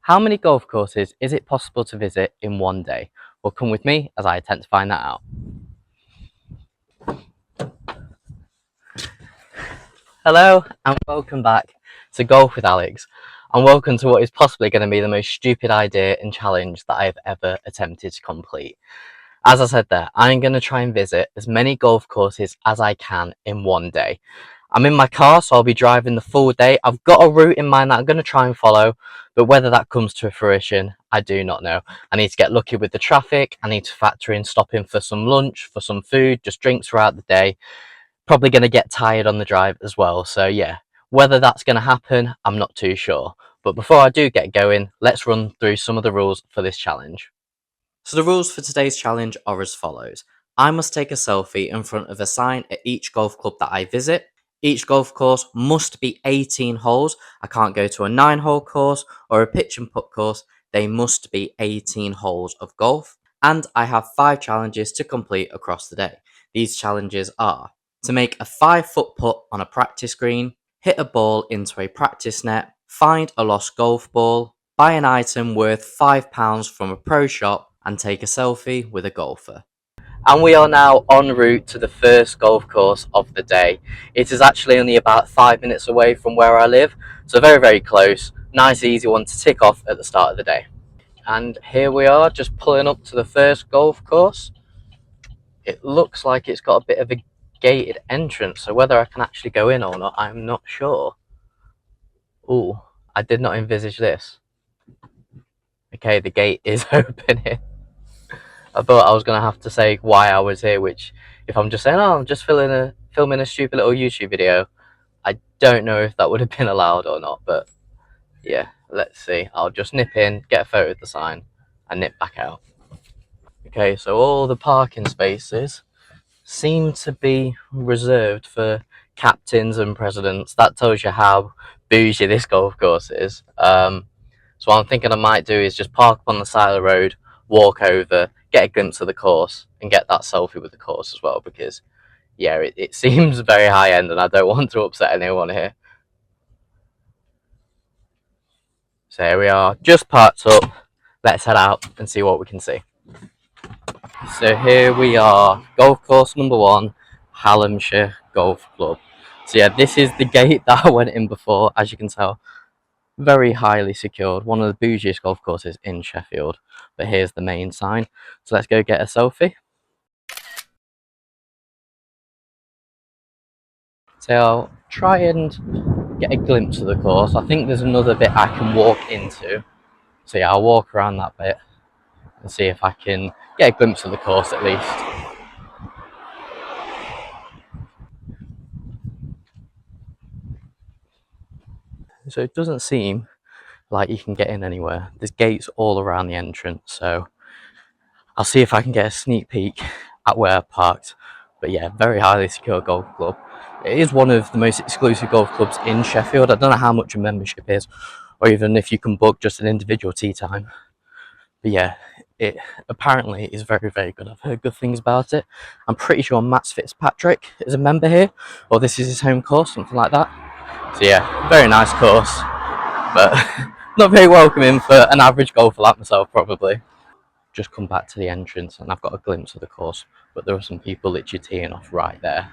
How many golf courses is it possible to visit in one day? Well, come with me as I attempt to find that out. Hello and welcome back to Golf with Alex, and welcome to what is possibly going to be the most stupid idea and challenge that I've ever attempted to complete. As I said there, I'm going to try and visit as many golf courses as I can in one day. I'm in my car, so I'll be driving the full day. I've got a route in mind that I'm going to try and follow, but whether that comes to fruition, I do not know. I need to get lucky with the traffic. I need to factor in stopping for some lunch, for some food, just drinks throughout the day. Probably going to get tired on the drive as well. So yeah, whether that's going to happen, I'm not too sure. But before I do get going, let's run through some of the rules for this challenge. So the rules for today's challenge are as follows. I must take a selfie in front of a sign at each golf club that I visit. Each golf course must be 18 holes. I can't go to a 9-hole course or a pitch and putt course. They must be 18 holes of golf. And I have 5 challenges to complete across the day. These challenges are to make a 5-foot putt on a practice green, hit a ball into a practice net, find a lost golf ball, buy an item worth £5 from a pro shop, and take a selfie with a golfer. And we are now en route to the first golf course of the day. It is actually only about 5 minutes away from where I live, so very close. Nice easy one to tick off at the start of the day. And here we are, just pulling up to the first golf course. It looks like it's got a bit of a gated entrance, so whether I can actually go in or not, I'm not sure. Ooh, I did not envisage this. Okay, the gate is opening. I thought I was going to have to say why I was here, which if I'm just saying, oh, I'm just filming a stupid little YouTube video, I don't know if that would have been allowed or not, but yeah, let's see. I'll just nip in, get a photo of the sign, and nip back out. Okay, so all the parking spaces seem to be reserved for captains and presidents. That tells you how bougie this golf course is. So what I'm thinking I might do is just park up on the side of the road, walk over, get a glimpse of the course, and get that selfie with the course as well, because yeah, it seems very high end and I don't want to upset anyone here. So here we are, just parked up. Let's head out and see what we can see. So here we are, golf course number 1, Hallamshire Golf Club. So yeah, this is the gate that I went in before, as you can tell. Very highly secured, one of the bougiest golf courses in Sheffield. But here's the main sign, so let's go get a selfie. So I'll try and get a glimpse of the course. I think there's another bit I can walk into. So yeah, I'll walk around that bit and see if I can get a glimpse of the course at least. So it doesn't seem like you can get in anywhere. There's gates all around the entrance, so I'll see if I can get a sneak peek at where I parked. But yeah, very highly secure golf club. It is one of the most exclusive golf clubs in Sheffield. I don't know how much a membership is, or even if you can book just an individual tee time. But yeah, it apparently is very good. I've heard good things about it. I'm pretty sure Matt Fitzpatrick is a member here, or this is his home course, something like that. So yeah, very nice course, but not very welcoming for an average golfer like myself, probably. Just come back to the entrance and I've got a glimpse of the course, but there are some people literally teeing off right there.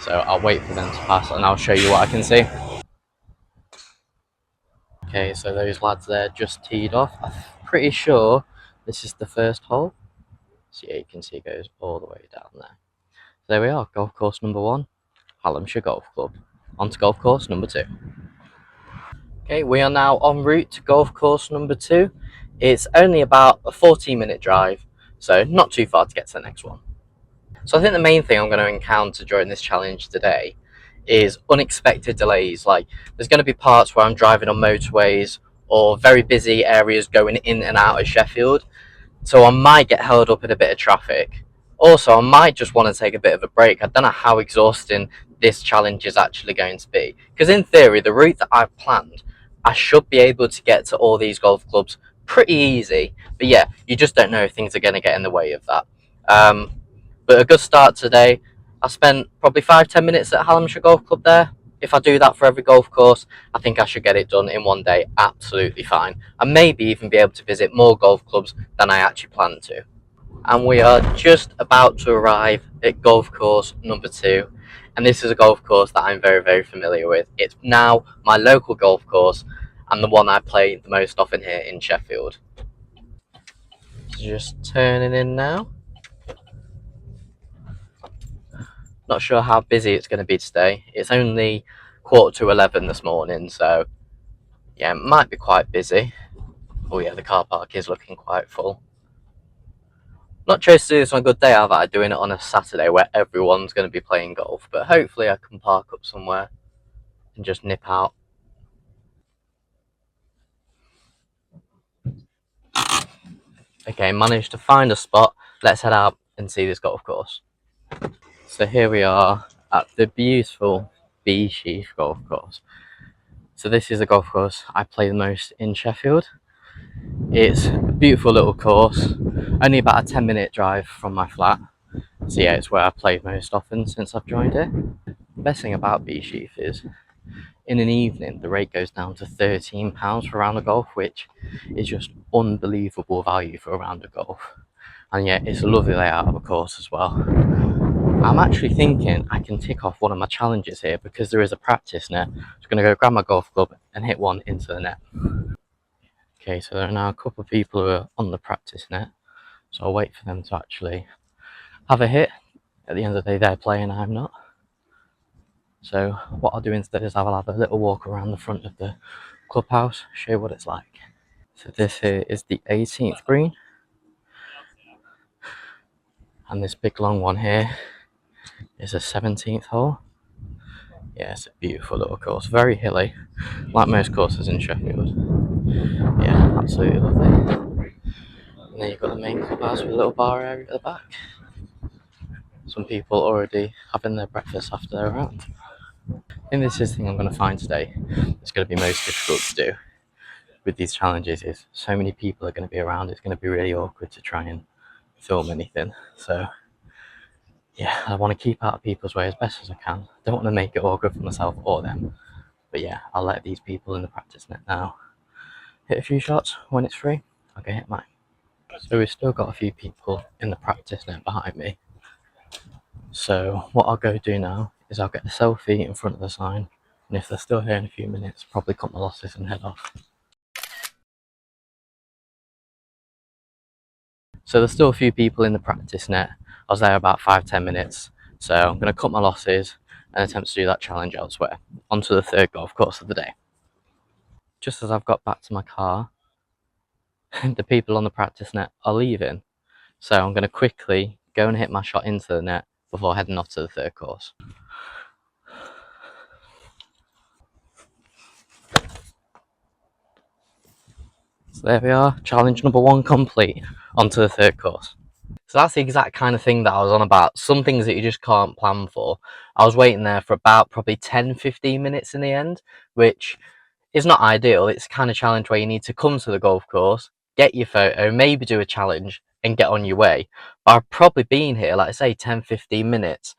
So I'll wait for them to pass and I'll show you what I can see. Okay, so those lads there just teed off. I'm pretty sure this is the first hole. So yeah, you can see it goes all the way down there. So there we are, golf course number 1, Hallamshire Golf Club. On to golf course number 2. Okay, we are now en route to golf course number 2. It's only about a 14-minute drive, so not too far to get to the next one. So I think the main thing I'm going to encounter during this challenge today is unexpected delays. Like, there's going to be parts where I'm driving on motorways or very busy areas going in and out of Sheffield, so I might get held up in a bit of traffic. Also, I might just want to take a bit of a break. I don't know how exhausting this challenge is actually going to be, because in theory, the route that I've planned, I should be able to get to all these golf clubs pretty easy. But yeah, you just don't know if things are going to get in the way of that. But a good start today. I spent probably 5-10 minutes at Hallamshire Golf Club there. If I do that for every golf course, I think I should get it done in one day absolutely fine, and maybe even be able to visit more golf clubs than I actually plan to. And we are just about to arrive at golf course number 2, and this is a golf course that I'm very, very familiar with. It's now my local golf course and the one I play the most often here in Sheffield. Just turning in now. Not sure how busy it's going to be today. It's only 11:15 this morning, so yeah, it might be quite busy. Oh yeah, the car park is looking quite full. Not chose to do this on a good day, have I? Doing it on a Saturday where everyone's going to be playing golf, but hopefully I can park up somewhere and just nip out. Okay, managed to find a spot. Let's head out and see this golf course. So here we are at the beautiful Bee Sheaf golf course. So this is a golf course I play the most in Sheffield. It's a beautiful little course, only about a 10-minute drive from my flat. So yeah, it's where I played most often since I've joined it. The best thing about Bee Sheaf is in an evening the rate goes down to £13 for a round of golf, which is just unbelievable value for a round of golf. And yeah, it's a lovely layout of a course as well. I'm actually thinking I can tick off one of my challenges here because there is a practice net. I'm just going to go grab my golf club and hit one into the net. Okay, so there are now a couple of people who are on the practice net, so I'll wait for them to actually have a hit. At the end of the day, they're playing, I'm not. So what I'll do instead is I'll have a little walk around the front of the clubhouse, show you what it's like. So this here is the 18th green, and this big long one here is a 17th hole. Yeah, it's a beautiful little course, very hilly, like most courses in Sheffield. Yeah, absolutely lovely. And then you've got the main clubhouse with a little bar area at the back. Some people already having their breakfast after their round. I think this is the thing I'm going to find today. It's going to be most difficult to do with these challenges is so many people are going to be around. It's going to be really awkward to try and film anything. So yeah, I want to keep out of people's way as best as I can. Don't want to make it awkward for myself or them. But yeah, I'll let these people in the practice net now hit a few shots. When it's free, I'll go hit mine. So we've still got a few people in the practice net behind me. So what I'll go do now is I'll get a selfie in front of the sign, and if they're still here in a few minutes, probably cut my losses and head off. So there's still a few people in the practice net. I was there about 5-10 minutes, so I'm going to cut my losses and attempt to do that challenge elsewhere. On to the third golf course of the day. Just as I've got back to my car, the people on the practice net are leaving, so I'm going to quickly go and hit my shot into the net before heading off to the third course. So there we are, challenge number 1 complete. On to the third course. So that's the exact kind of thing that I was on about. Some things that you just can't plan for. I was waiting there for about probably 10-15 minutes in the end, which is not ideal. It's the kind of challenge where you need to come to the golf course, get your photo, maybe do a challenge and get on your way. But I've probably been here, like I say, 10-15 minutes.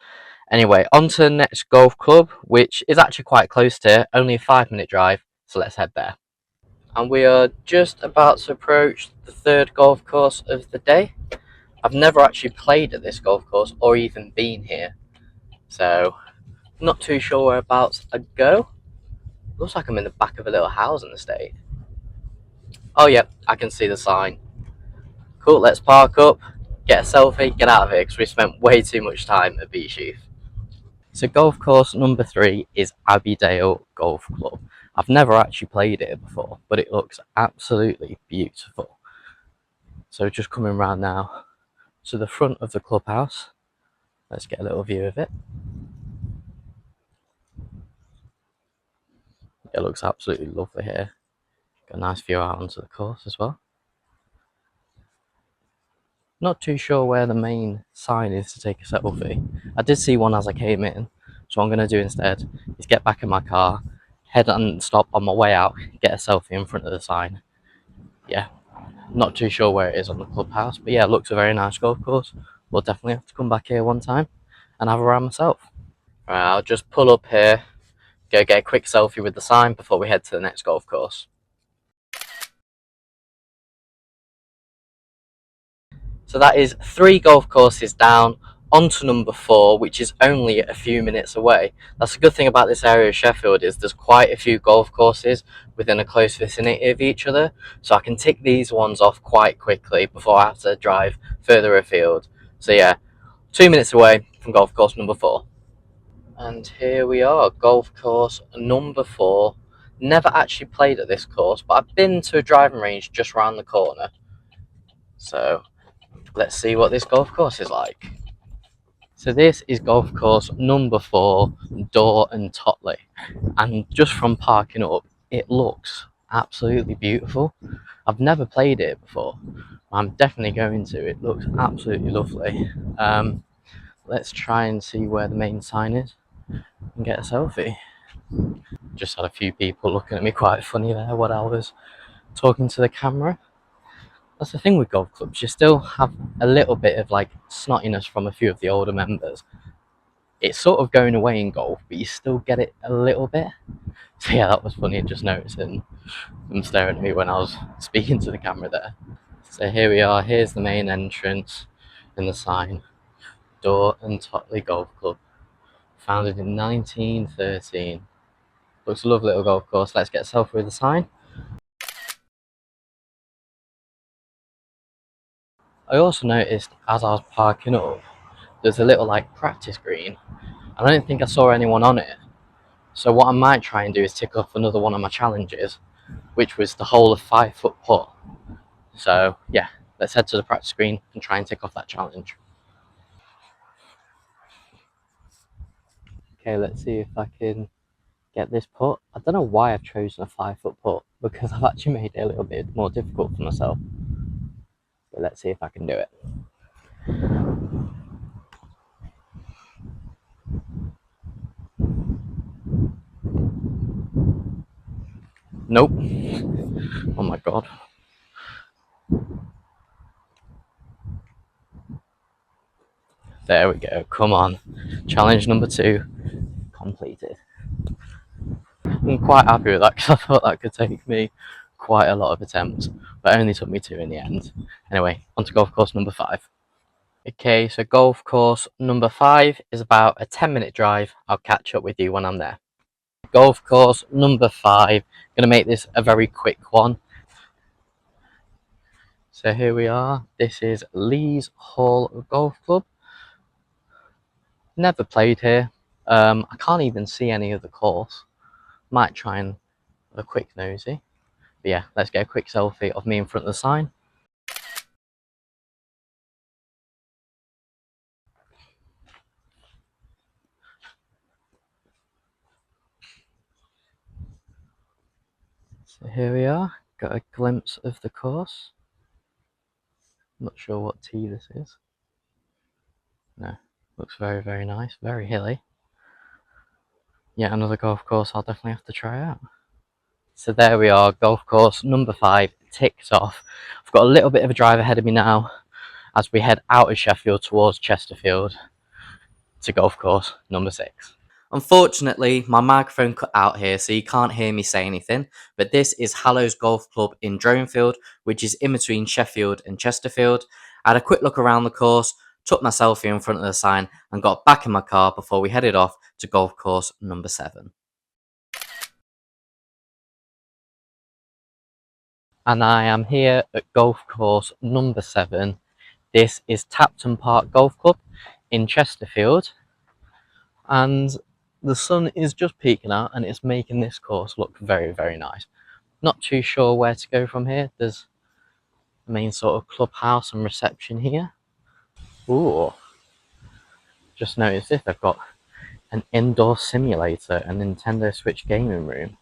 Anyway, on to the next golf club, which is actually quite close to, only a 5-minute drive, so let's head there. And we are just about to approach the third golf course of the day. I've never actually played at this golf course or even been here, so not too sure whereabouts I'd go. Looks like I'm in the back of a little housing estate. Oh yeah, I can see the sign. Cool, let's park up, get a selfie, get out of here because we spent way too much time at Bee Sheaf. So golf course number 3 is Abbeydale Golf Club. I've never actually played it before, but it looks absolutely beautiful. So just coming around now to the front of the clubhouse. Let's get a little view of it. It looks absolutely lovely here. Got a nice view out onto the course as well. Not too sure where the main sign is to take a selfie. I did see one as I came in, so what I'm going to do instead is get back in my car, head and stop on my way out, get a selfie in front of the sign. Yeah, not too sure where it is on the clubhouse, but yeah, it looks a very nice golf course. We'll definitely have to come back here one time and have a round myself. Right, I'll just pull up here go get a quick selfie with the sign before we head to the next golf course. So that is 3 golf courses down, onto number 4, which is only a few minutes away. That's a good thing about this area of Sheffield, is there's quite a few golf courses within a close vicinity of each other, so I can tick these ones off quite quickly before I have to drive further afield. So yeah, 2 minutes away from golf course number 4. And here we are, golf course number 4. Never actually played at this course, but I've been to a driving range just round the corner. So let's see what this golf course is like. So this is golf course number 4, Door and Totley. And just from parking up, it looks absolutely beautiful. I've never played it before. I'm definitely going to. It looks absolutely lovely. Let's try and see where the main sign is and get a selfie. Just had a few people looking at me quite funny there while I was talking to the camera. That's the thing with golf clubs, you still have a little bit of like snottiness from a few of the older members. It's sort of going away in golf, but you still get it a little bit. So yeah, that was funny just noticing them staring at me when I was speaking to the camera there. So here we are, here's the main entrance and the sign. Door and Totley Golf Club. Founded in 1913. Looks a lovely little golf course. Let's get a selfie with the sign. I also noticed as I was parking up, there's a little like practice green. I don't think I saw anyone on it. So what I might try and do is tick off another one of my challenges, which was the hole of 5-foot putt. So yeah, let's head to the practice green and try and tick off that challenge. Okay, let's see if I can get this putt. I don't know why I've chosen a 5-foot putt, because I've actually made it a little bit more difficult for myself. But let's see if I can do it. Nope. Oh my god. There we go. Come on. Challenge number 2 completed. I'm quite happy with that because I thought that could take me quite a lot of attempts, but it only took me 2 in the end. Anyway, on to golf course number 5. Okay, so golf course number 5 is about a 10-minute drive. I'll catch up with you when I'm there. Golf course number 5. Gonna make this a very quick one. So here we are. This is Lees Hall Golf Club. Never played here. I can't even see any of the course. Might try and have a quick nosy. But yeah, let's get a quick selfie of me in front of the sign. So here we are. Got a glimpse of the course. Not sure what tee this is. No, looks very, very nice. Very hilly. Yeah, another golf course I'll definitely have to try out. So there we are, golf course number 5 ticked off. I've got a little bit of a drive ahead of me now as we head out of Sheffield towards Chesterfield to golf course number 6. Unfortunately, my microphone cut out here, so you can't hear me say anything, but this is Hallows Golf Club in Dronefield, which is in between Sheffield and Chesterfield. I had a quick look around the course, took my selfie in front of the sign, and got back in my car before we headed off to golf course number 7. And I am here at golf course number 7. This is Tapton Park Golf Club in Chesterfield, and the sun is just peeking out and it's making this course look very, very nice. Not too sure where to go from here. There's the main sort of clubhouse and reception here. Ooh, just noticed this, they've got an indoor simulator and Nintendo Switch gaming room.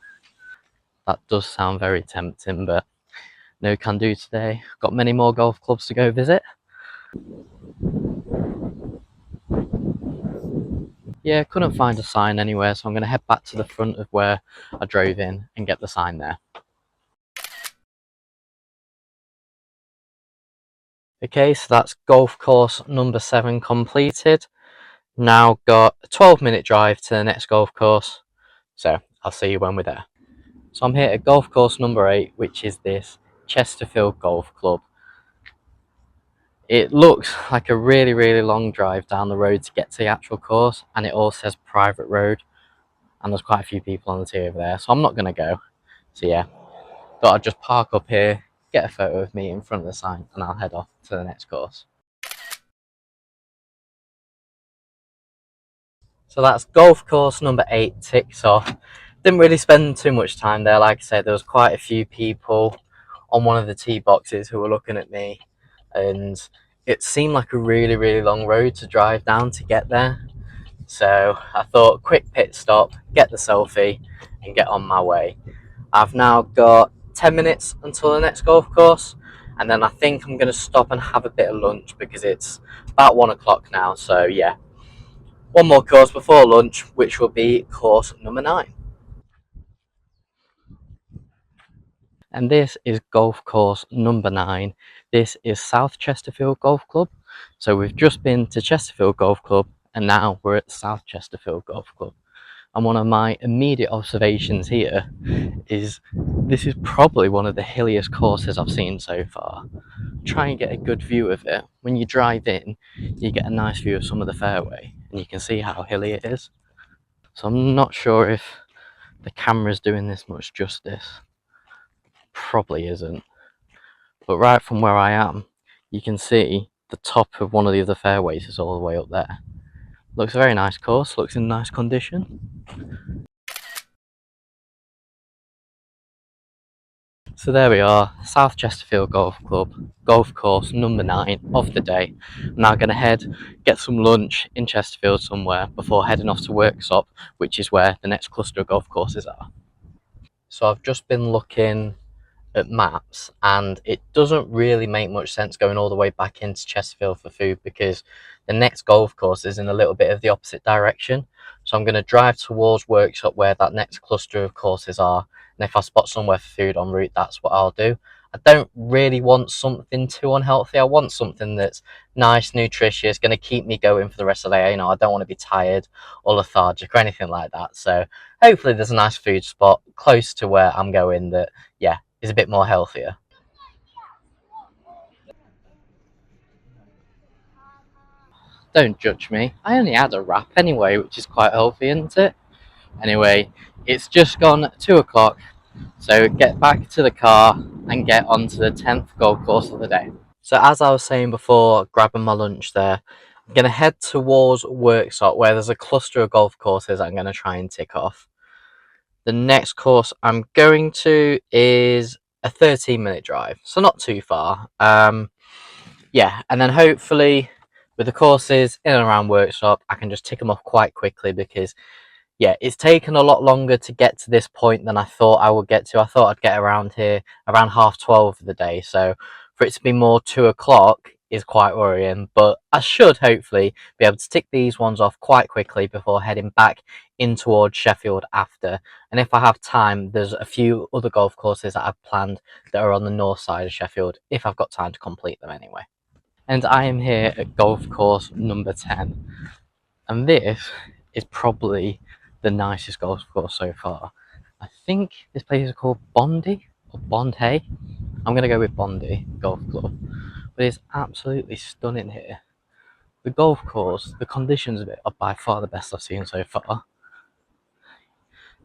That does sound very tempting, but no can do today. Got many more golf clubs to go visit. Yeah, couldn't find a sign anywhere, so I'm going to head back to the front of where I drove in and get the sign there. Okay, so that's golf course number 7 completed. Now got a 12-minute drive to the next golf course So I'll see you when we're there. So I'm here at golf course number 8, which is this Chesterfield Golf Club. It looks like a really long drive down the road to get to the actual course, and it all says private road, and there's quite a few people on the tee over there, so I'm not going to go. So yeah, thought I'd just park up here, get a photo of me in front of the sign, and I'll head off to the next course. So that's golf course number 8 ticked off. Didn't really spend too much time there. Like I said, there was quite a few people on one of the tee boxes who were looking at me, and it seemed like a really long road to drive down to get there. So I thought, quick pit stop, get the selfie, and get on my way. I've now got 10 minutes until the next golf course, and then I think I'm going to stop and have a bit of lunch because it's about 1 o'clock now. So yeah, one more course before lunch, which will be course number 9. And this is golf course number 9. This is South Chesterfield Golf Club. So we've just been to Chesterfield Golf Club, and now we're at South Chesterfield Golf Club. And one of my immediate observations here is this is probably one of the hilliest courses I've seen so far. Try and get a good view of it. When you drive in, you get a nice view of some of the fairway, and you can see how hilly it is. So I'm not sure if the camera's doing this much justice. Probably isn't. But right from where I am, you can see the top of one of the other fairways is all the way up there. Looks a very nice course, looks in nice condition. So there we are, South Chesterfield Golf Club, golf course number 9 of the day. I'm now going to head, get some lunch in Chesterfield somewhere before heading off to Worksop, which is where the next cluster of golf courses are. So I've just been looking at maps, and it doesn't really make much sense going all the way back into Chesterfield for food because the next golf course is in a little bit of the opposite direction. So I'm going to drive towards Workshop where that next cluster of courses are, and if I spot somewhere for food en route, that's what I'll do. I don't really want something too unhealthy. I want something that's nice, nutritious, going to keep me going for the rest of the day. You know, I don't want to be tired or lethargic or anything like that. So hopefully there's a nice food spot close to where I'm going that, yeah, is a bit more healthier. Don't judge me. I only had a wrap anyway, which is quite healthy, isn't it? Anyway, it's just gone 2 o'clock, so get back to the car and get onto the 10th golf course of the day. So as I was saying before, grabbing my lunch there, I'm going to head towards Worksop where there's a cluster of golf courses I'm going to try and tick off. The next course I'm going to is a 13-minute drive, so not too far. Yeah, and then hopefully with the courses in and around Workshop, I can just tick them off quite quickly because, yeah, it's taken a lot longer to get to this point than I thought I would get to. I thought I'd get around here around 12:30 of the day, so for it to be more 2 o'clock is quite worrying, but I should hopefully be able to tick these ones off quite quickly before heading back in towards Sheffield after. And if I have time, there's a few other golf courses that I've planned that are on the north side of Sheffield, if I've got time to complete them anyway. And I am here at golf course number 10, and this is probably the nicest golf course so far. I think this place is called Bondi or Bondhay. I'm going to go with Bondi Golf Club, but it's absolutely stunning here. The golf course, the conditions of it are by far the best I've seen so far.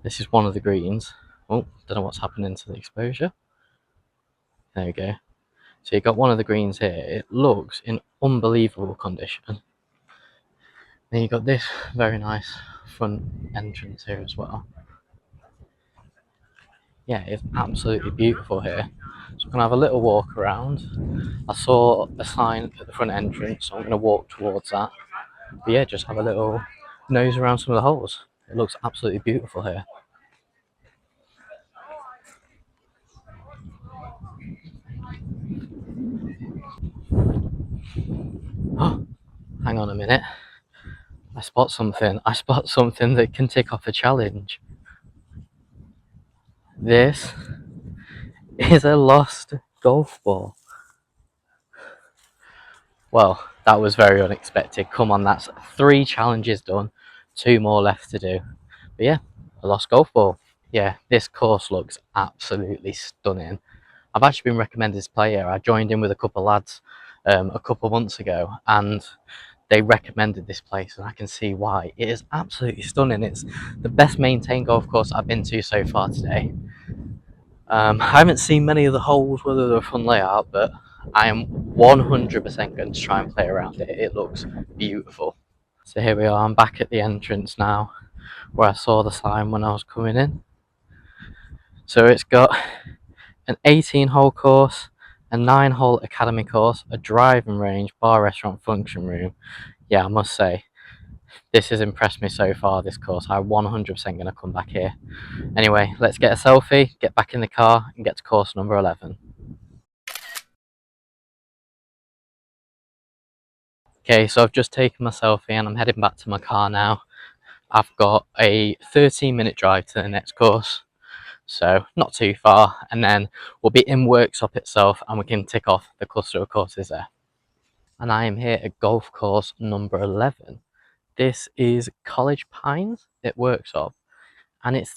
This is one of the greens. Oh, don't know what's happening to the exposure. There we go. So you've got one of the greens here. It looks in unbelievable condition. Then you've got this very nice front entrance here as well. Yeah, it's absolutely beautiful here. So I'm going to have a little walk around. I saw a sign at the front entrance, so I'm going to walk towards that. But yeah, just have a little nose around some of the holes. It looks absolutely beautiful here. Oh, hang on a minute. I spot something. I spot something that can tick off a challenge. This is a lost golf ball. Well, that was very unexpected. Come on, that's 3 challenges done, 2 more left to do. But yeah, A lost golf ball. Yeah, this course looks absolutely stunning. I've actually been recommended to play here. I joined in with a couple of lads a couple of months ago, and they recommended this place, and I can see why. It is absolutely stunning. It's the best maintained golf course I've been to so far today. I haven't seen many of the holes, whether they're a fun layout, but I am 100% going to try and play around it. It looks beautiful. So here we are, I'm back at the entrance now, where I saw the sign when I was coming in. So it's got an 18-hole course, a 9-hole academy course, a driving range, bar, restaurant, function room. Yeah, I must say, this has impressed me so far, this course. I'm 100% going to come back here. Anyway, let's get a selfie, get back in the car, and get to course number 11. Okay, so I've just taken my selfie and I'm heading back to my car now. I've got a 13-minute drive to the next course, so not too far, and then we'll be in Worksop itself and we can tick off the cluster of courses there. And I am here at golf course number 11. This is College Pines at Worksop, and it's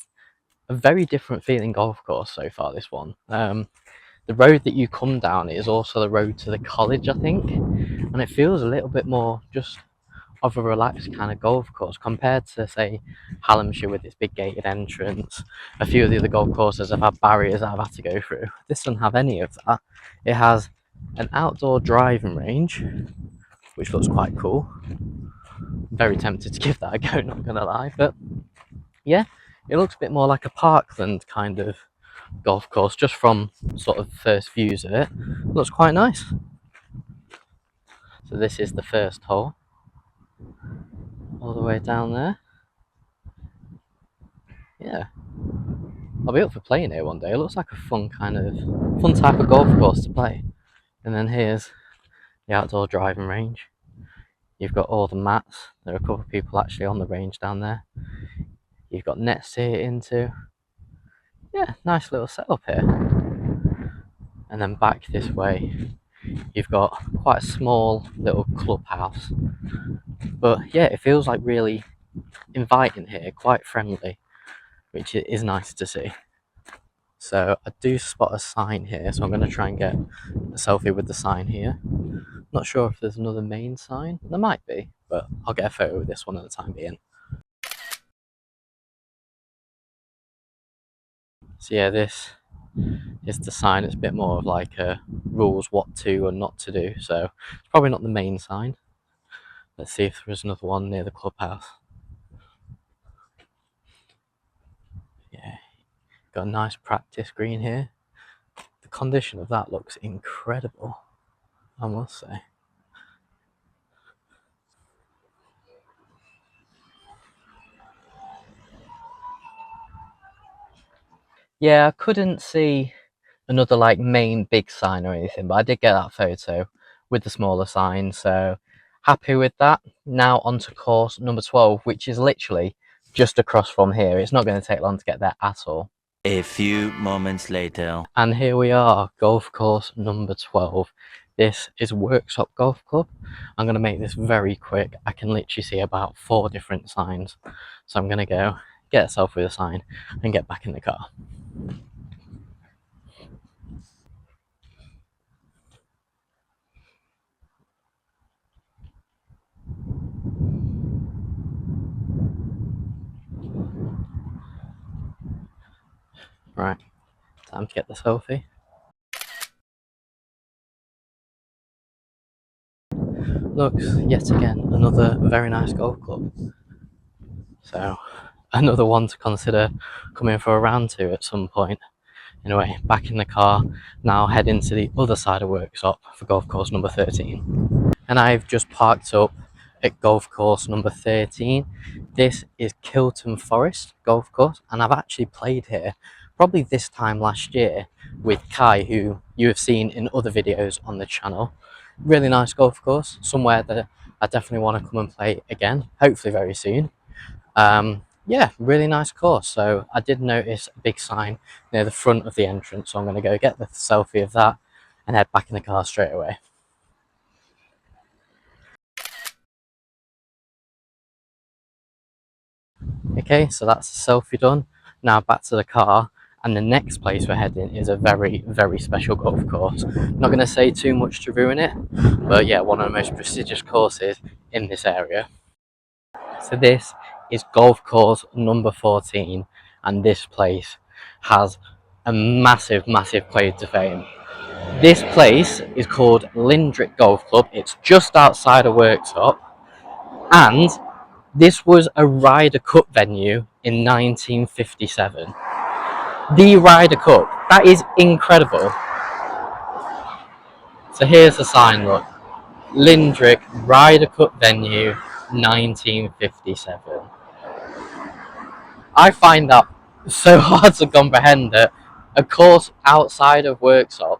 a very different feeling golf course so far, this one. The road that you come down is also the road to the college, I think, and it feels a little bit more just of a relaxed kind of golf course compared to, say, Hallamshire with its big gated entrance. A few of the other golf courses have had barriers that I've had to go through. This doesn't have any of that. It has an outdoor driving range, which looks quite cool. I'm very tempted to give that a go, not gonna lie, but yeah, it looks a bit more like a parkland kind of golf course, just from sort of first views of it. Looks quite nice. So this is the first hole, all the way down there. Yeah, I'll be up for playing here one day. It looks like a fun type of golf course to play. And then here's the outdoor driving range. You've got all the mats. There are a couple of people actually on the range down there. You've got nets to hit into. Yeah, nice little setup here. And then back this way, you've got quite a small little clubhouse. But yeah, it feels like really inviting here, quite friendly, which is nice to see. So I do spot a sign here, so I'm going to try and get a selfie with the sign here. Not sure if there's another main sign. There might be, but I'll get a photo of this one at the time being. So yeah, this is the sign. It's a bit more of like rules what to and not to do. So it's probably not the main sign. Let's see if there's another one near the clubhouse. Yeah, got a nice practice green here. The condition of that looks incredible, I must say. Yeah, I couldn't see another like main big sign or anything, but I did get that photo with the smaller sign, so happy with that. Now on to course number 12, which is literally just across from here. It's not going to take long to get there at all. A few moments later. And here we are, golf course number 12. This is Worksop Golf Club. I'm going to make this very quick. I can literally see about 4 different signs. So I'm going to go get a selfie with a sign and get back in the car. Right, time to get the selfie. Looks, yet again, another very nice golf club. So, another one to consider coming for a round to at some point. Anyway, back in the car, now heading to the other side of Worksop for golf course number 13. And I've just parked up at golf course number 13. This is Kilton Forest golf course, and I've actually played here probably this time last year with Kai, who you have seen in other videos on the channel. Really nice golf course, somewhere that I definitely want to come and play again, hopefully very soon. Yeah, really nice course. So I did notice a big sign near the front of the entrance, so I'm going to go get the selfie of that and head back in the car straight away. Okay, so that's the selfie done. Now back to the car, and the next place we're heading is a very, very special golf course. I'm not going to say too much to ruin it, but yeah, one of the most prestigious courses in this area. So this is golf course number 14, and this place has a massive, massive claim to fame. This place is called Lindrick Golf Club. It's just outside of Worktop, and this was a Ryder Cup venue in 1957. The Ryder Cup. That is incredible. So here's the sign, look. Lindrick Ryder Cup venue 1957. I find that so hard to comprehend that a course outside of Worksop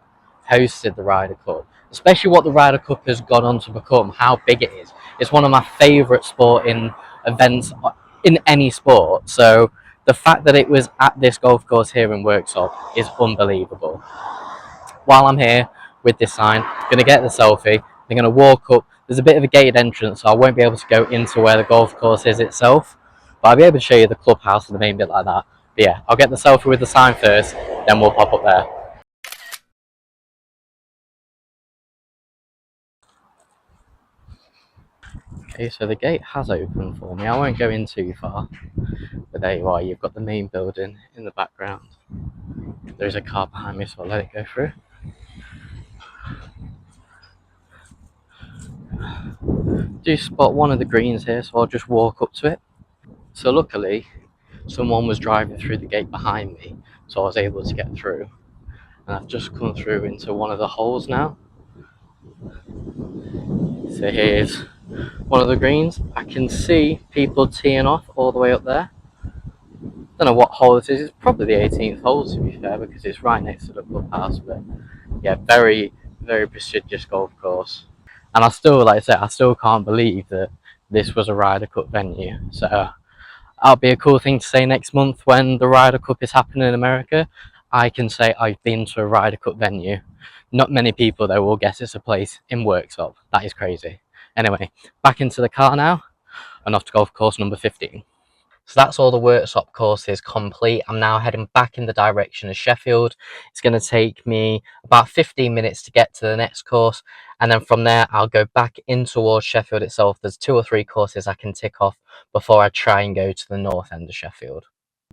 hosted the Ryder Cup, especially what the Ryder Cup has gone on to become, how big it is. It's one of my favourite sporting events in any sport. So the fact that it was at this golf course here in Worksop is unbelievable. While I'm here with this sign, I'm going to get the selfie. I'm going to walk up. There's a bit of a gated entrance, so I won't be able to go into where the golf course is itself. But I'll be able to show you the clubhouse and the main bit like that. But yeah, I'll get the selfie with the sign first, then we'll pop up there. Okay, so the gate has opened for me. I won't go in too far. But there you are, you've got the main building in the background. There's a car behind me, so I'll let it go through. Do spot one of the greens here, so I'll just walk up to it. So luckily, someone was driving through the gate behind me, so I was able to get through. And I've just come through into one of the holes now. So here's one of the greens. I can see people teeing off all the way up there. Don't know what hole it is. It's probably the 18th hole, to be fair, because it's right next to the clubhouse. But yeah, very, very prestigious golf course. And I still, like I said, I still can't believe that this was a Ryder Cup venue. So that'll be a cool thing to say next month when the Ryder Cup is happening in America. I can say I've been to a Ryder Cup venue. Not many people, though, will guess it's a place in Worksop. That is crazy. Anyway, back into the car now and off to golf course number 15. So that's all the Worksop courses complete. I'm now heading back in the direction of Sheffield. It's going to take me about 15 minutes to get to the next course. And then from there, I'll go back in towards Sheffield itself. There's 2 or 3 courses I can tick off before I try and go to the north end of Sheffield.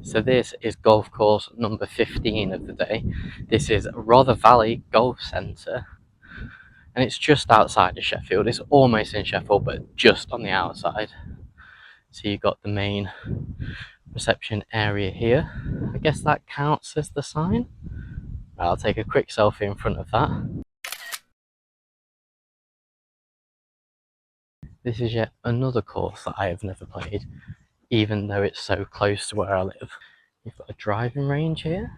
So this is golf course number 15 of the day. This is Rother Valley Golf Centre. And it's just outside of Sheffield. It's almost in Sheffield, but just on the outside. So you've got the main reception area here. I guess that counts as the sign. I'll take a quick selfie in front of that. This is yet another course that I have never played, even though it's so close to where I live. You've got a driving range here.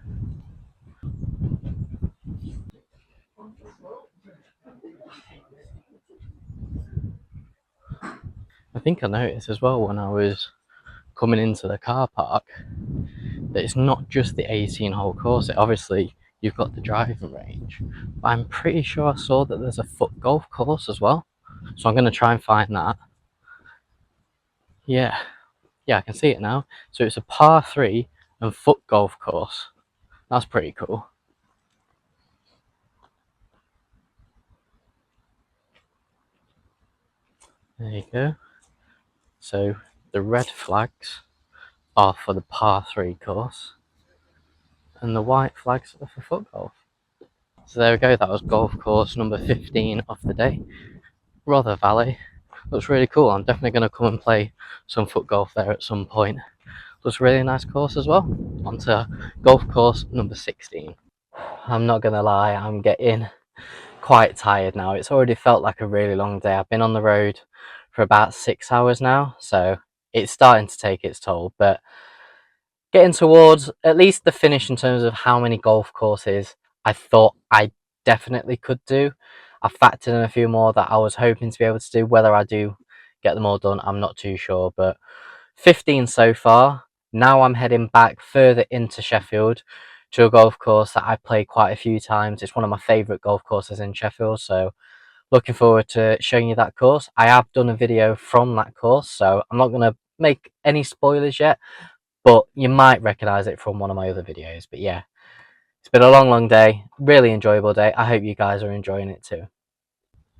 I think I noticed as well when I was coming into the car park that it's not just the 18-hole course. Obviously, you've got the driving range, but I'm pretty sure I saw that there's a foot golf course as well. So I'm going to try and find that. Yeah, I can see it now. So it's a par 3 and foot golf course. That's pretty cool. There you go. So the red flags are for the par 3 course, and the white flags are for foot golf. So there we go, that was golf course number 15 of the day. Rother Valley. Looks really cool. I'm definitely going to come and play some foot golf there at some point. Looks a really nice course as well. On to golf course number 16. I'm not going to lie, I'm getting quite tired now. It's already felt like a really long day. I've been on the road for about 6 hours now, so it's starting to take its toll, but getting towards at least the finish in terms of how many golf courses I thought I definitely could do. I factored in a few more that I was hoping to be able to do. Whether I do get them all done, I'm not too sure, but 15 so far. Now I'm heading back further into Sheffield to a golf course that I played quite a few times. It's one of my favourite golf courses in Sheffield, so looking forward to showing you that course. I have done a video from that course, so I'm not going to make any spoilers yet, but you might recognise it from one of my other videos. But yeah, it's been a long day, really enjoyable day. I hope you guys are enjoying it too.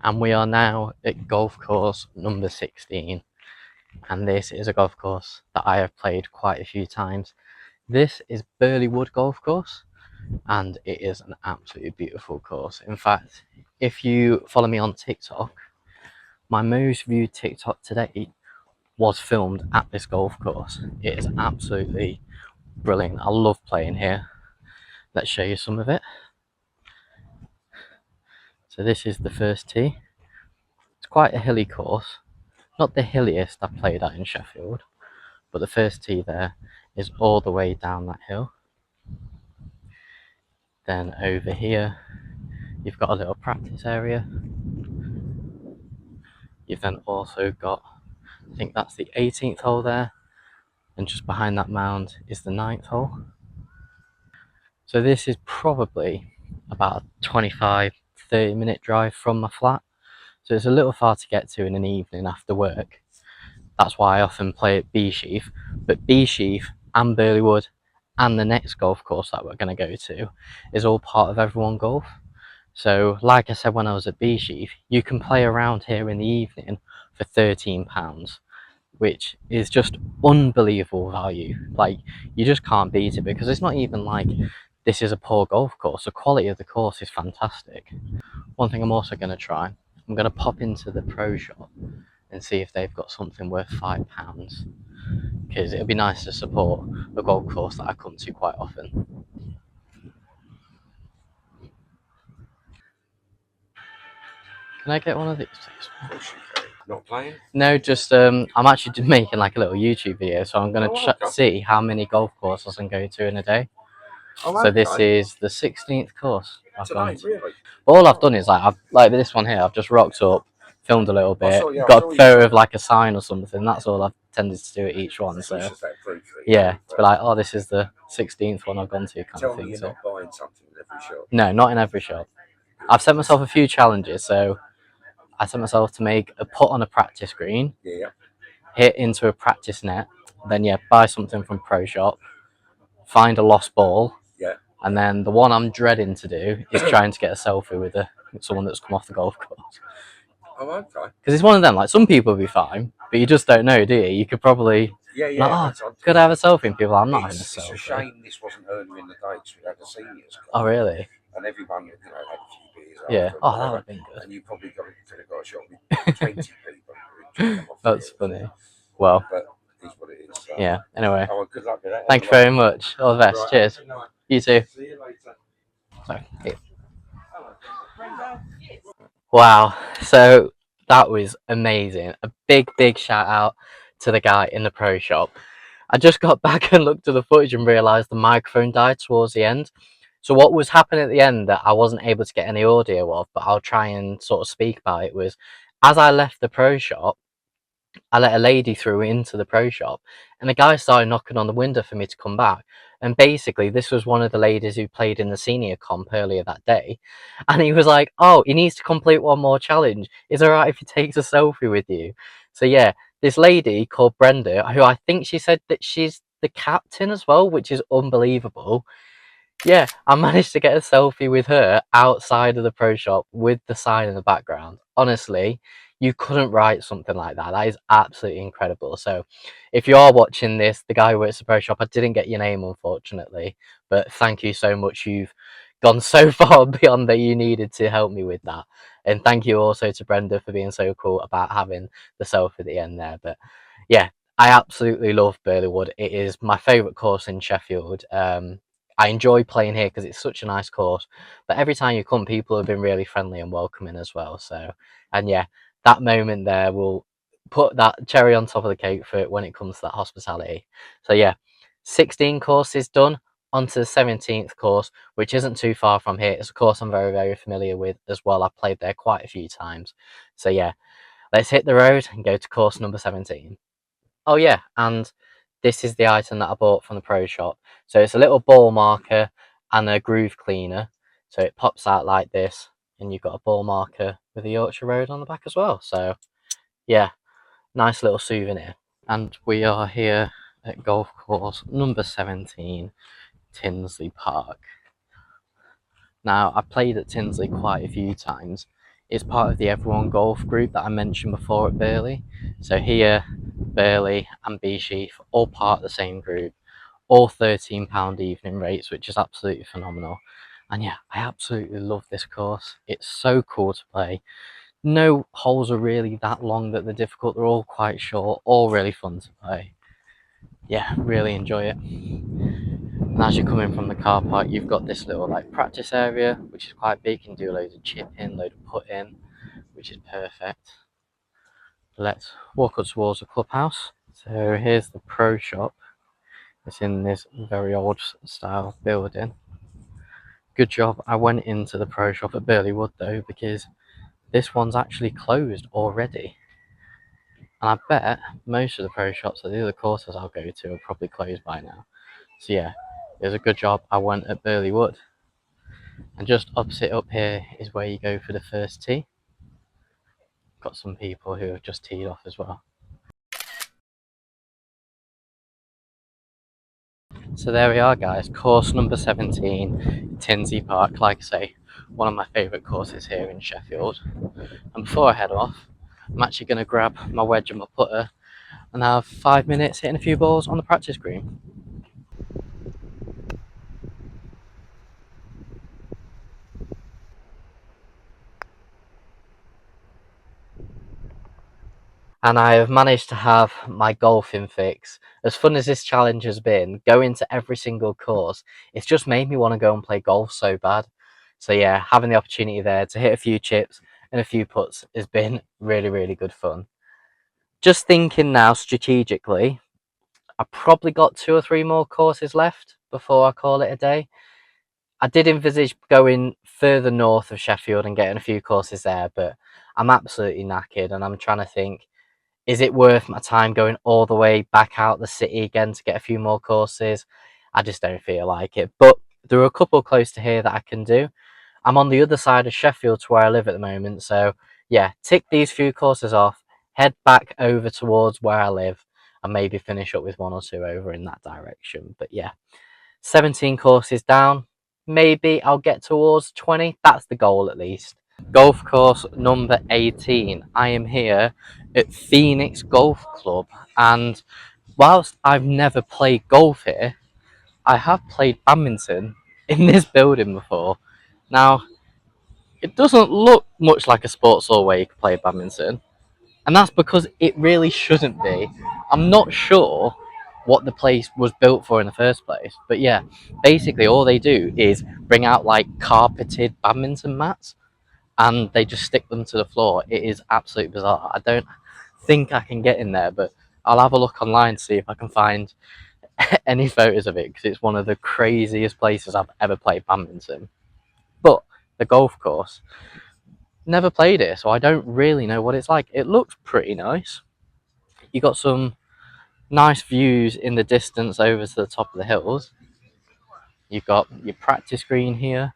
And we are now at golf course number 16, and this is a golf course that I have played quite a few times. This is Burley Wood Golf Course, and it is an absolutely beautiful course. In fact, if you follow me on TikTok, my most viewed TikTok today was filmed at this golf course. It is absolutely brilliant. I love playing here. Let's show you some of it. So this is the first tee. It's quite a hilly course. Not the hilliest I've played at in Sheffield, but the first tee there is all the way down that hill. Then over here, you've got a little practice area. You've then also got, I think that's the 18th hole there, and just behind that mound is the 9th hole. So this is probably about a 25-30 minute drive from my flat. So it's a little far to get to in an evening after work. That's why I often play at Beesheath. But Beesheath and Burleywood and the next golf course that we're going to go to is all part of Everyone Golf. So like I said when I was at Beesheath, you can play around here in the evening for £13, which is just unbelievable value. Like, you just can't beat it, because it's not even like this is a poor golf course. The quality of the course is fantastic. One thing I'm also going to try, I'm going to pop into the pro shop and see if they've got something worth £5, because it'd be nice to support a golf course that I come to quite often. Can I get one of these, please? Not playing? No, just I'm actually making like a little YouTube video, so I'm going to see how many golf courses I can go to in a day. Oh, So okay. this is the 16th course I've gone to. Really? All I've done is like this one here, I've just rocked up, filmed a little bit, yeah, got a photo of like a sign or something. That's all I've tended to do at each one. So yeah, to be like, oh, this is the 16th one I've gone to, kind of thing. You're not buying something in every shop. No, not in every shop. I've set myself a few challenges. So I set myself to make a putt on a practice green, hit into a practice net, then yeah, buy something from Pro Shop, find a lost ball, and then the one I'm dreading to do is trying to get a selfie with someone that's come off the golf course. Oh, okay. Because it's one of them, like, some people will be fine, but you just don't know, do you? You could probably, could I have a selfie? And people are, I'm not having a selfie. It's a shame this wasn't earlier in the day, because we had the seniors club. Oh, really? And everyone, had a few beers. Yeah. Oh, that would have been good. And you probably could have got a shot with 20 people. That's funny. Well, but it is what it is. So. Yeah, anyway. Oh, well, good luck with that. Thank you very much. All the best. Right. Cheers. You too. See you later. Sorry. Here. Wow. So that was amazing. A big shout out to the guy in the pro shop. I just got back and looked at the footage and realised the microphone died towards the end. So what was happening at the end that I wasn't able to get any audio of, but I'll try and sort of speak about it, was as I left the pro shop, I let a lady through into the pro shop, and the guy started knocking on the window for me to come back. And basically, this was one of the ladies who played in the senior comp earlier that day. And he was like, oh, he needs to complete one more challenge. Is it alright if he takes a selfie with you? So yeah, this lady called Brenda, who I think she said that she's the captain as well, which is unbelievable. Yeah, I managed to get a selfie with her outside of the pro shop with the sign in the background. Honestly, you couldn't write something like that. That is absolutely incredible. So if you are watching this, the guy who works at the pro shop, I didn't get your name, unfortunately, but thank you so much. You've gone so far beyond that you needed to help me with that. And thank you also to Brenda for being so cool about having the selfie at the end there. But yeah, I absolutely love Burleywood. It is my favourite course in Sheffield. I enjoy playing here because it's such a nice course, but every time you come, people have been really friendly and welcoming as well. So, and yeah, that moment there will put that cherry on top of the cake for when it comes to that hospitality. So yeah, 16 courses done. On to the 17th course, which isn't too far from here. It's a course I'm very familiar with as well. I've played there quite a few times. So yeah, let's hit the road and go to course number 17. Oh yeah, and this is the item that I bought from the pro shop. So it's a little ball marker and a groove cleaner. So it pops out like this, and you've got a ball marker with a Yorkshire Road on the back as well. So yeah, nice little souvenir. And we are here at golf course number 17, Tinsley Park. Now, I played at Tinsley quite a few times. It's part of the Everyone Golf group that I mentioned before at Burley. So here, Burley and Beesheath, all part of the same group, all £13 evening rates, which is absolutely phenomenal. And yeah, I absolutely love this course. It's so cool to play. No holes are really that long that they're difficult. They're all quite short, all really fun to play. Yeah, really enjoy it. And as you're coming from the car park, you've got this little like practice area, which is quite big. You can do loads of chip in, load of put in, which is perfect. Let's walk up towards the clubhouse. So here's the pro shop. It's in this very old style building. Good job I went into the pro shop at Burley Wood though, because this one's actually closed already. And I bet most of the pro shops at the other courses I'll go to are probably closed by now. So yeah, it was a good job I went at Burley Wood. And just opposite up here is where you go for the first tee. Got some people who have just teed off as well. So there we are guys, course number 17, Tinsley Park. Like I say, one of my favourite courses here in Sheffield. And before I head off, I'm actually going to grab my wedge and my putter and have 5 minutes hitting a few balls on the practice green. And I have managed to have my golfing fix. As fun as this challenge has been, going to every single course, it's just made me want to go and play golf so bad. So yeah, having the opportunity there to hit a few chips and a few putts has been really, really good fun. Just thinking now strategically, I probably got 2 or 3 more courses left before I call it a day. I did envisage going further north of Sheffield and getting a few courses there, but I'm absolutely knackered and I'm trying to think, is it worth my time going all the way back out the city again to get a few more courses? I just don't feel like it. But there are a couple close to here that I can do. I'm on the other side of Sheffield to where I live at the moment. So yeah, tick these few courses off, head back over towards where I live, and maybe finish up with 1 or 2 over in that direction. But yeah, 17 courses down. Maybe I'll get towards 20. That's the goal at least. Golf course number 18. I am here at Phoenix Golf Club, and whilst I've never played golf here, I have played badminton in this building before. Now, it doesn't look much like a sports hall where you can play badminton, and that's because it really shouldn't be. I'm not sure what the place was built for in the first place, but yeah, basically all they do is bring out like carpeted badminton mats and they just stick them to the floor. It is absolutely bizarre. I don't think I can get in there, but I'll have a look online to see if I can find any photos of it, because it's one of the craziest places I've ever played badminton. But the golf course, never played it, so I don't really know what it's like. It looks pretty nice. You got some nice views in the distance over to the top of the hills. You've got your practice green here.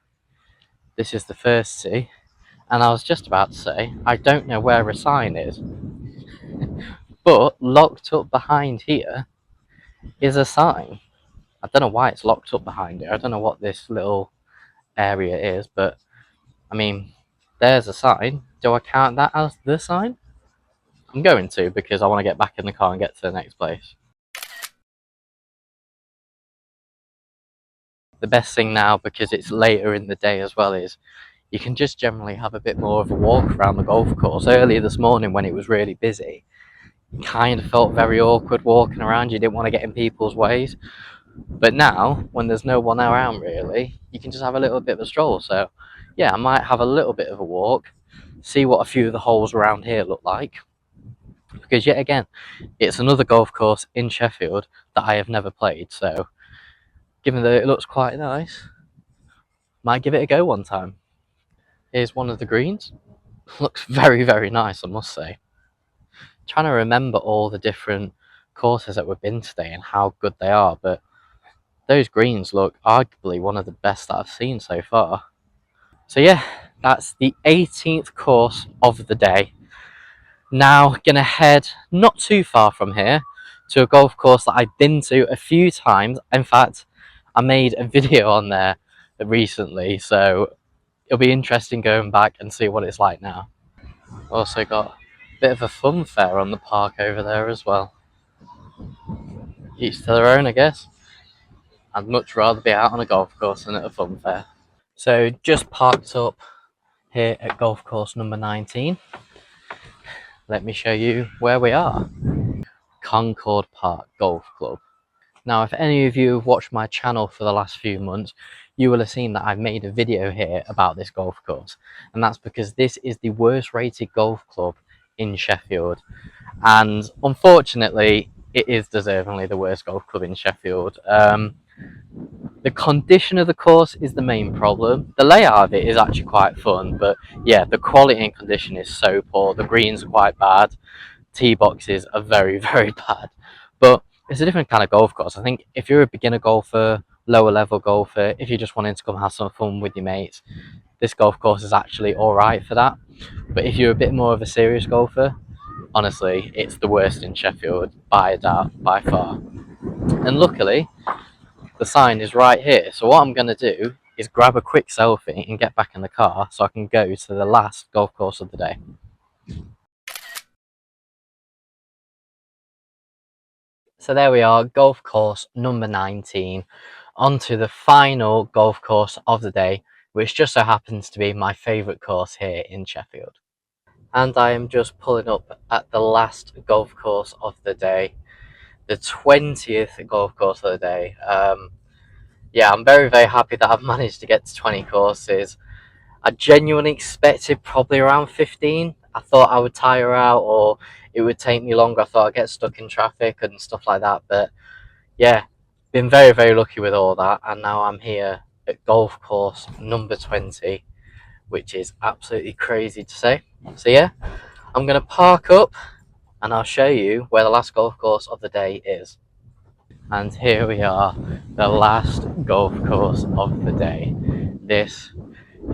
This is the first tee. And I was just about to say, I don't know where a sign is, but locked up behind here is a sign. I don't know why it's locked up behind it. I don't know what this little area is, but I mean, there's a sign. Do I count that as the sign? I'm going to, because I want to get back in the car and get to the next place. The best thing now, because it's later in the day as well, is you can just generally have a bit more of a walk around the golf course. Earlier this morning when it was really busy, it kind of felt very awkward walking around. You didn't want to get in people's ways. But now, when there's no one around really, you can just have a little bit of a stroll. So yeah, I might have a little bit of a walk, see what a few of the holes around here look like. Because yet again, it's another golf course in Sheffield that I have never played. So given that it looks quite nice, might give it a go one time. Here's one of the greens. Looks very, very nice, I must say. Trying to remember all the different courses that we've been today and how good they are, but those greens look arguably one of the best that I've seen so far. So yeah, that's the 18th course of the day. Now gonna head not too far from here to a golf course that I've been to a few times. In fact, I made a video on there recently, so it'll be interesting going back and see what it's like now. Also got a bit of a fun fair on the park over there as well. Each to their own, I guess. I'd much rather be out on a golf course than at a fun fair. So just parked up here at golf course number 19. Let me show you where we are. Concord Park Golf Club. Now, if any of you have watched my channel for the last few months, you will have seen that I've made a video here about this golf course. And that's because this is the worst rated golf club in Sheffield. And unfortunately, it is deservingly the worst golf club in Sheffield. The condition of the course is the main problem. The layout of it is actually quite fun, but yeah, the quality and condition is so poor. The greens are quite bad. Tee boxes are very, very bad. But it's a different kind of golf course. I think if you're a beginner golfer, lower level golfer, if you're just wanting to come have some fun with your mates, this golf course is actually alright for that. But if you're a bit more of a serious golfer, honestly, it's the worst in Sheffield by far. And luckily, the sign is right here. So what I'm going to do is grab a quick selfie and get back in the car so I can go to the last golf course of the day. So there we are, golf course number 19, onto the final golf course of the day, which just so happens to be my favourite course here in Sheffield. And I am just pulling up at the last golf course of the day, the 20th golf course of the day. Yeah, I'm very, very happy that I've managed to get to 20 courses. I genuinely expected probably around 15. I thought I would tire out or it would take me longer. I thought I'd get stuck in traffic and stuff like that. But yeah, been very, very lucky with all that. And now I'm here at golf course number 20, which is absolutely crazy to say. So yeah, I'm going to park up and I'll show you where the last golf course of the day is. And here we are, the last golf course of the day. This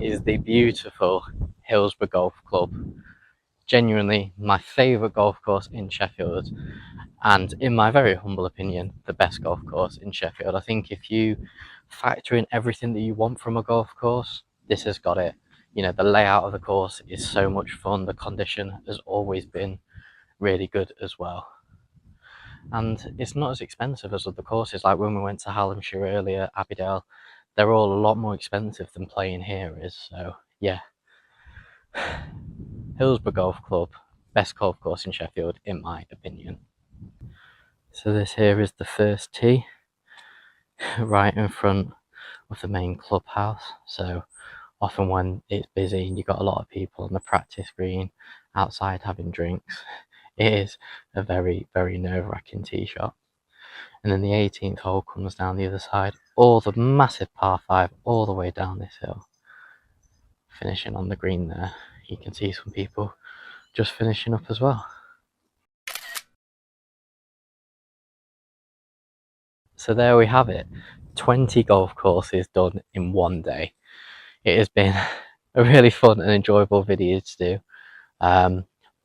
is the beautiful Hillsborough Golf Club. Genuinely my favourite golf course in Sheffield, and in my very humble opinion, the best golf course in Sheffield. I think if you factor in everything that you want from a golf course, this has got it. You know, the layout of the course is so much fun. The condition has always been really good as well. And it's not as expensive as other courses. Like when we went to Hallamshire earlier, Abbeydale, they're all a lot more expensive than playing here is. So yeah, Hillsborough Golf Club, best golf course in Sheffield in my opinion. So this here is the first tee, right in front of the main clubhouse. So often when it's busy and you've got a lot of people on the practice green outside having drinks, it is a very, very nerve-wracking tee shot. And then the 18th hole comes down the other side, all the massive par 5 all the way down this hill. Finishing on the green there, you can see some people just finishing up as well. So there we have it, 20 golf courses done in one day. It has been a really fun and enjoyable video to do.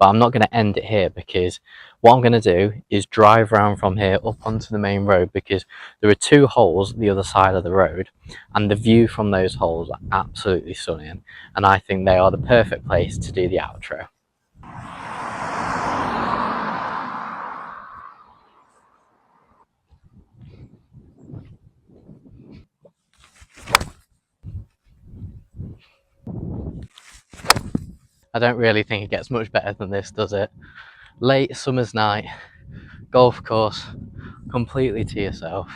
But I'm not going to end it here because what I'm going to do is drive around from here up onto the main road, because there are 2 holes the other side of the road and the view from those holes are absolutely stunning, and I think they are the perfect place to do the outro. I don't really think it gets much better than this, does it? Late summer's night, golf course, completely to yourself.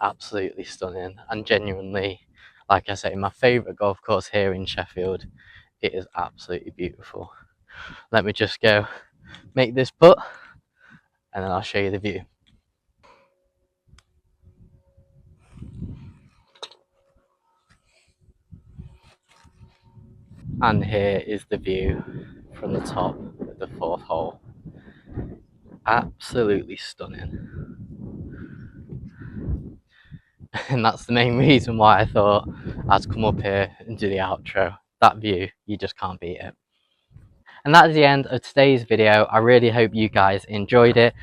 Absolutely stunning, and genuinely, like I say, my favourite golf course here in Sheffield. It is absolutely beautiful. Let me just go make this putt and then I'll show you the view. And here is the view from the top of the 4th hole. Absolutely stunning. And that's the main reason why I thought I'd come up here and do the outro. That view, you just can't beat it. And that is the end of today's video. I really hope you guys enjoyed it.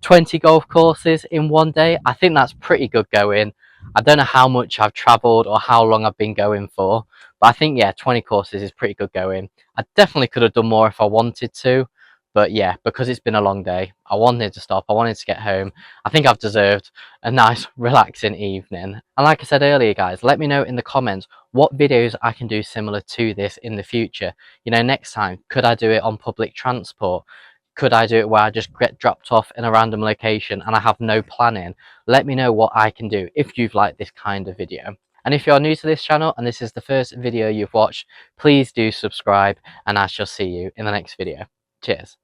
20 golf courses in one day, I think that's pretty good going. I don't know how much I've travelled or how long I've been going for, but I think, yeah, 20 courses is pretty good going. I definitely could have done more if I wanted to, but yeah, because it's been a long day, I wanted to stop, I wanted to get home. I think I've deserved a nice relaxing evening. And like I said earlier, guys, let me know in the comments what videos I can do similar to this in the future. You know, next time, could I do it on public transport? Could I do it where I just get dropped off in a random location and I have no planning? Let me know what I can do if you've liked this kind of video. And if you're new to this channel and this is the first video you've watched, please do subscribe, and I shall see you in the next video. Cheers.